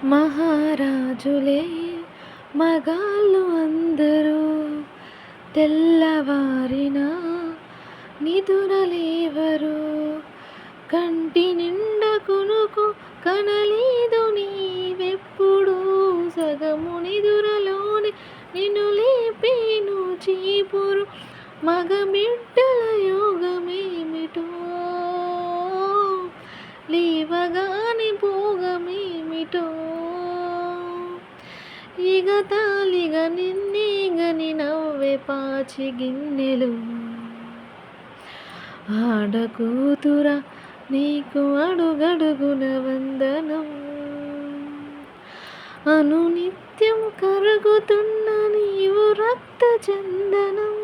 మహారాజులే మగాళ్ళు అందరూ తెల్లవారిన నిదురలేవరు. కంటి నిండా కునుకు కనలేదు నీవెప్పుడు. సగము నిదురలోనే నిన్ను లేపేను చీపురు. మగబిడ్డల యోగమేమిటో లేవగానే భోగమేమిటో. ఇగతాళిగా నిన్నే గని నవ్వే పాచి గిన్నెలు. ఆడకూతురా నీకు అడుగడుగున వందనం. అనునిత్యం కరుగుతున్న నీవు రక్త చందనం.